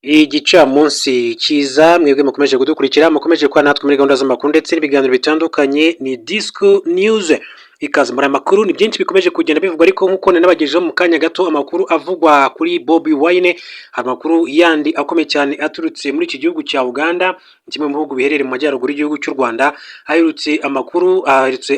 Igicamunsi cyiza mwebwe mukomeje kudukurikira, mukomeje kuba natwe muri gahunda z'amakuru ndetse n'ibiganiro bitandukanye. Ni Disco News, ikaze muri amakuru. Ni byinshi bikomeje kugenda bivugwa, ariko nk'uko nanabagejejeho mu kanya gato amakuru avugwa kuri Bobi Wine, hari amakuru yandi akomeye cyane aturutse muri iki gihugu cya Uganda, kimwe mu bihugu biherereye mu majyaruguru y'igihugu cy'u Rwanda. Haherutse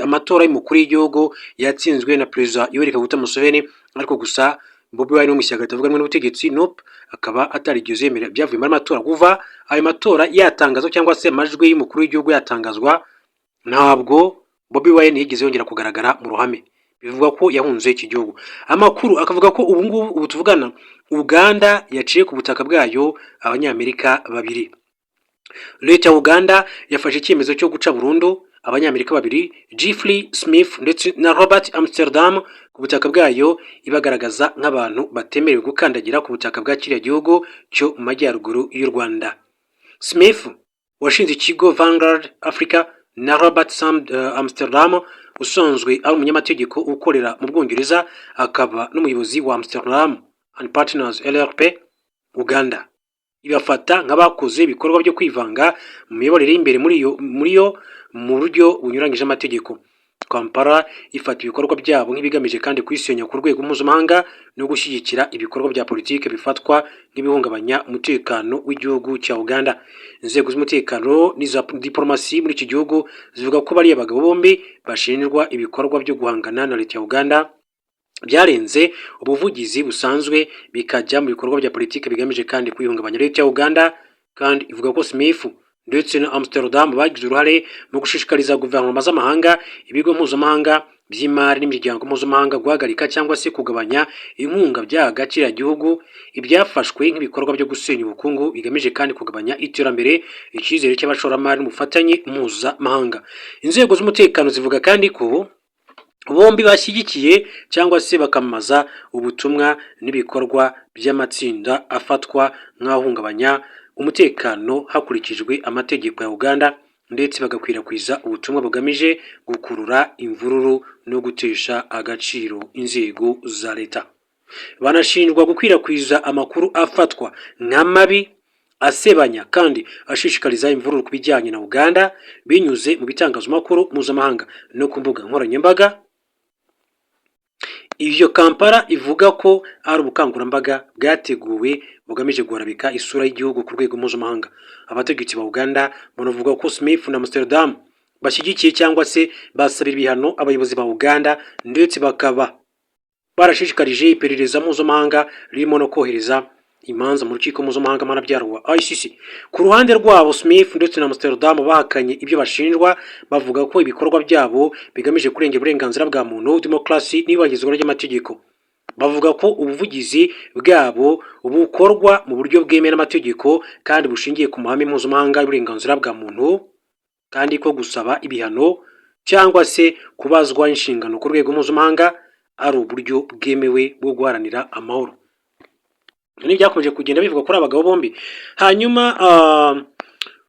amatora y'umukuru w'igihugu yatsinzwe na Perezida Yoweri Kaguta Museveni, ariko gusa Bobi Wine wo mu ishyaka ritavuga rumwe n'ubutegetsi NUP akaba atarigeze yemera ibyavuye muri amatora. Kuva ayo matora yatangazwa cyangwa se amajwi y'umukuru w'igihugu yatangazwa, ntabwo Bobi Wine yigeze yongera kugaragara mu ruhame. Bivugwa ko yahunze iki gihugu. Amakuru akavuga ko ubu tuvugana Uganda yaciye ku butaka bwayo abanyamerika babiri. Leta ya Uganda yafashe icyemezo cyo guca burundu abanyamerika babiri, Jeffrey Smith ndetse na Robert Amsterdam, ku butaka bwayo, ibagaragaza nk'abantu batemerewe gukandagira ku butaka bwa kiriya gihugu cyo mu majyaruguru y'u Rwanda. Smith washinze ikigo Vanguard Africa na Robert Amsterdam usanzwe ari umunyamategeko ukorera mu Bwongereza, akaba n'umuyobozi wa Amsterdam and Partners LLP Uganda. Ibafata nk'abakoze ibikorwa byo kwivanga mu miyoborere y'imbere muri yo mu buryo bunyuranyije amategeko. Kampala ifata ibikorwa byabo nk'ibigamije kandi kwisenya ku rwego mpuzamahanga no gushyigikira ibikorwa bya politiki bifatwa nk'ibihungabanya umutekano w'igihugu cya Uganda. Inzego z'umutekano n'iza diplomasi muri iki gihugu zivuga ko bariya bagabo bombi bashinjwa ibikorwa byo guhangana na leta ya Uganda byarenze ubuvugizi busanzwe bikajya mu bikorwa bya politiki bigamije kandi kwihungabanya leta ya Uganda. Kandi ivuga ko Smith ndetse na Amsterdam bagize uruhare mu gushishikariza guverinoma z'amahanga, ibigo mpuzamahanga by'imari n'imiryango mpuzamahanga guhagarika cyangwa se kugabanya inkunga byaha kiriya gihugu, ibyafashwe nk'ibikorwa byo gusenya ubukungu bigamije kandi kugabanya iterambere, icyizere cy'abashoramari mu bufatanye mpuzamahanga. Inzego z'umutekano zivuga kandi ko bombi bashyigikiye cyangwa se bakamamaza ubutumwa n'ibikorwa by'amatsinda afatwa nk'ahungabanya umutekano hakurikijwe amategeko ya Uganda, ndetse bagakwirakwiza ubutumwa bugamije gukurura imvururu no gutesha agaciro inzego za leta. Banashinjwa gukwirakwiza amakuru afatwa nk'amabi, asebanya kandi ashishikariza imvururu ku bijyanye na Uganda binyuze mu bitangazamakuru mpuzamahanga no ku mbuga nkoranyambaga. Iyo Kampala ivuga ko ari ubukangurambaga bwateguwe bugamije guharabika isura y'igihugu ku rwego mpuzamahanga. Abategetsi ba Uganda banavuga ko Smith na Amsterdam bashyigikiye cyangwa se basabira ibihano abayobozi ba Uganda, ndetse bakaba barashishikarije iperereza mpuzamahanga ririmo no kohereza imanza mu rukiko mpuzamahanga mpanabyaha rwa ICC. Ku ruhande rwabo, Smith ndetse na Amsterdam bahakanye ibyo bashinjwa, bavuga ko ibikorwa byabo bigamije kurengera uburenganzira bwa muntu, demokarasi n'iyubahirizwa ry'amategeko. Bavuga ko ubuvugizi bwabo bukorwa mu buryo bwemewe n'amategeko kandi bushingiye ku mahame mpuzamahanga y'uburenganzira bwa muntu, kandi ko gusaba ibihano cyangwa se kubazwa inshingano ku rwego mpuzamahanga ari uburyo bwemewe bwo guharanira amahoro. Ni byakomeje kugenda bivuga kuri abagabo bombi. Hanyuma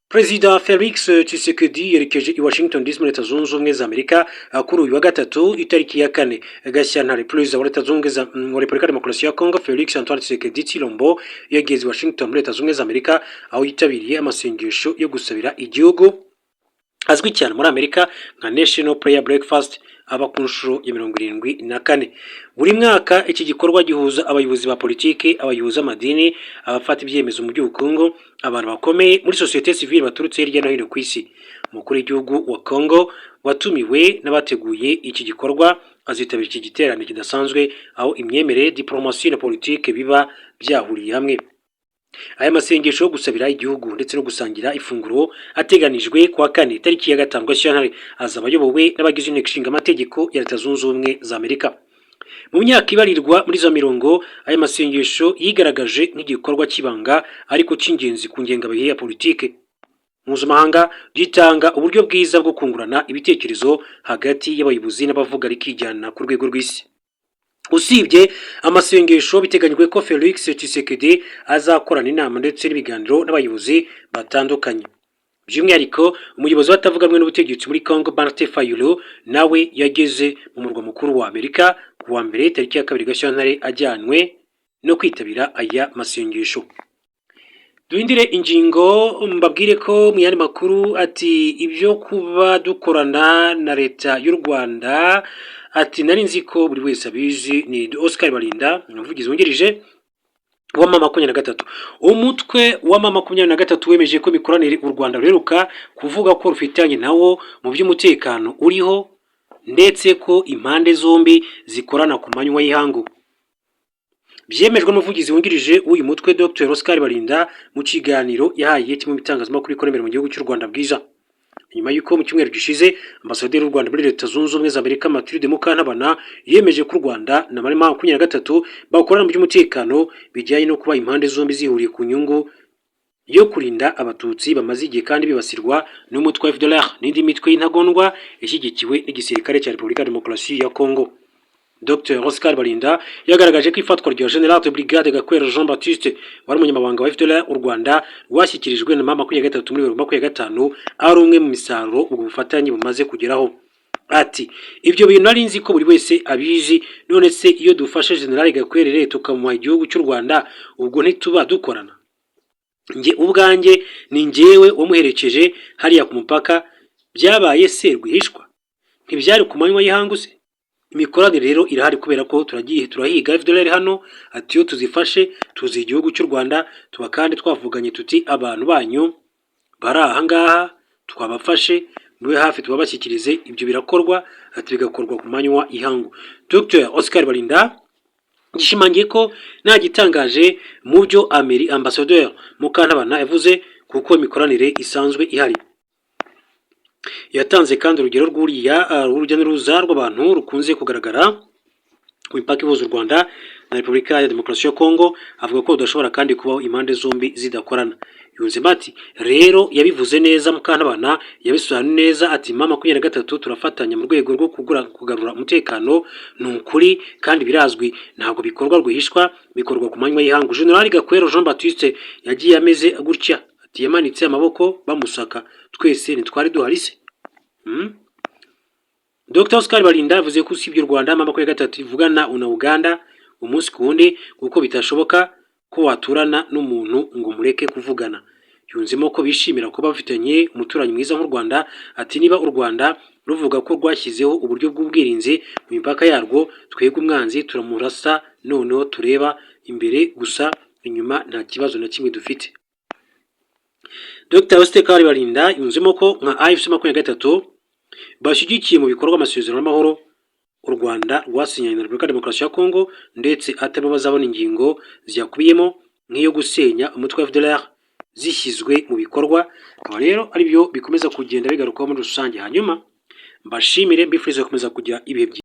Perezida Felix Tshisekedi yerekeje i Washington DC muri Leta Zunze Ubumwe za Amerika kuri uyu wa gatatu itariki ya 4 Gashyantare. Perezida wa Leta Zunze Ubumwe za Repubulika ya Demokarasi ya Congo Felix Antoine Tshisekedi Tshilombo yageze Washington muri Leta Zunze Ubumwe za Amerika, aho yitabiriye amasengesho yo gusabira igihugu azwi cyane muri Amerika nka National Prayer Breakfast aba ku nshuro ya 74. Buri mwaka iki gikorwa gihuza abayobozi ba politiki, abayobozi b'amadini, abafata ibyemezo mu by'ubukungu, abantu bakomeye muri societe civile baturutse hirya no hino ku isi. Umukuru w'igihugu wa Congo watumiwe n'abateguye iki gikorwa azitabira iki giterane kidasanzwe, aho imyemerere, diplomasi na politiki biba byahuriye hamwe. Aya masengesho yo gusabira igihugu ndetse no gusangira ifunguro ateganijwe kuwa 4 itariki ya 5 Gashyantare azaba ayobowe n'abagize inteko ishinga amategeko ya Leta Zunze Ubumwe za Amerika. Mu myaka ibarirwa muri za mirongo, aya masengesho yigaragaje nk'igikorwa kibanga ariko cy'ingenzi ku ngengabihe ya politike mpuzamahanga, gitanga uburyo bwiza bwo kungurana ibitekerezo hagati y'abayobozi n'abavuga rikijyana ku rwego rw'isi. Usibye amasengesho, biteganyijwe ko Felix Tshisekedi azakorana inama ndetse n'ibiganiro n'abayobozi batandukanye. By'umwihariko umuyobozi watavuga rumwe n'ubutegetsi muri Congo Martin Fayulu nawe yageze mu murwa mukuru wa Amerika kuwa mbere itariki ya 2 Gashyantare ajyanwe no kwitabira aya masengesho. duhindire ingingo mbabwire ko mu yandi makuru ati ibyo kuba dukorana na leta y'u Rwanda ati nari nzi ko buri wese abizi. Ni Oscar Balinda umuvugizi wungirije wa mama 23. Umutwe wa mama 23 wemeje ko imikoranire u Rwanda ruheruka kuvuga ko rufitanye nawo mu by'umutekano uriho ndetse ko impande zombi zikorana ku manywa y'ihangu. Byemejwe n'umuvugizi wungirije w'uyu mutwe Dr Oscar Balinda mu kiganiro yahaye kimwe mu bitangazamakuru ikorera mu gihugu cy'u Rwanda Bwiza. Nyuma y'uko mu cyumweru gishize ambasaderi w'u Rwanda muri Leta Zunze Ubumwe za Amerika Mathilde Mukantabana yemeje ko u Rwanda na mama 23 bakorana mu by'umutekano bijyanye no kuba impande zombi zihuriye ku nyungu yo kurinda abatutsi bamaze igihe kandi bibasirwa n'umutwe wa FDLR n'indi mitwe y'intagondwa ishyigikiwe n'igisirikare cya Repubulika ya Demokarasi ya Kongo. Dr Oscar Balinda yagaragaje ko ifatwa rya General de Brigade Gakwera Jean Baptiste wari umunyamabanga wa FDLR u Rwanda rwashyikirijwe na mama 23 muri 2025 ari umwe mu misaruro ubwo bufatanye bumaze kugeraho. Ati ibyo bintu nari nzi ko buri wese abizi, none se iyo dufashe General Gakwera tukamuha igihugu cy'u Rwanda ubwo ntituba dukorana? Nge ubwanjye ni njyewe wamuherekeje hariya ku mupaka, byabaye serwihishwa ntibyari ku manywa y'ihanguse. Imikoranire rero irahari kubera ko turahiga FDLR hano, ati yo tuzifashe tuzi igihugu cy'u Rwanda tuba kandi twavuganye tuti abantu banyu bari aha ngaha twabafashe mube hafi tubabashyikirize. Ibyo birakorwa, ati bigakorwa ku manywa ihangu. Dr Oscar Balinda gishimangiye ko nta gitangaje mu byo Ambassadeur Mukantabana yavuze kuko imikoranire isanzwe ihari. Yatanze kandi urugero urujya n'uruza rw'abantu rukunze kugaragara ku mipaka ihuza u Rwanda na Repubulika ya Demokarasi ya Kongo, avuga ko udashobora kandi kubaho impande zombi zidakorana. Yunzemo ati rero yabivuze neza Mukantabana yabisobanuye neza ati mama 23 turafatanya mu rwego rwo kugarura umutekano. Ni ukuri kandi birazwi, ntabwo bikorwa rwihishwa, bikorwa ku manywa y'ihangu. General Gakwera Jean Baptiste yagiye ameze gutya, ati yamanitse amaboko bamusaka, twese ntitwari duhari se? Dr Oscar Balinda yavuze ko usibye u Rwanda mama 23 ivugana na Uganda umunsi ku wundi kuko bitashoboka ko waturana n'umuntu ngo mureke kuvugana. Yunzemo ko bishimira ko bafitanye umuturanyi mwiza nk'u Rwanda. Ati niba u Rwanda ruvuga ko rwashyizeho uburyo bw'ubwirinzi mu mipaka yarwo, twebwe umwanzi turamurasa, noneho tureba imbere gusa, inyuma nta kibazo na kimwe dufite. Dr Oscar Balinda yunzemo ko nka AFC 23 bashyigikiye mu bikorwa amasezerano y'amahoro u Rwanda rwasinyanye na Repubulika ya Demokarasi ya Kongo, ndetse atari bazabona ingingo ziyakubiyemo nk'iyo gusenya umutwe wa FDLR zishyizwe mu bikorwa. Akaba rero ari byo bikomeza kugenda bigarukaho muri rusange. Hanyuma mbashimire mbifurize gukomeza kugira ibihe byiza.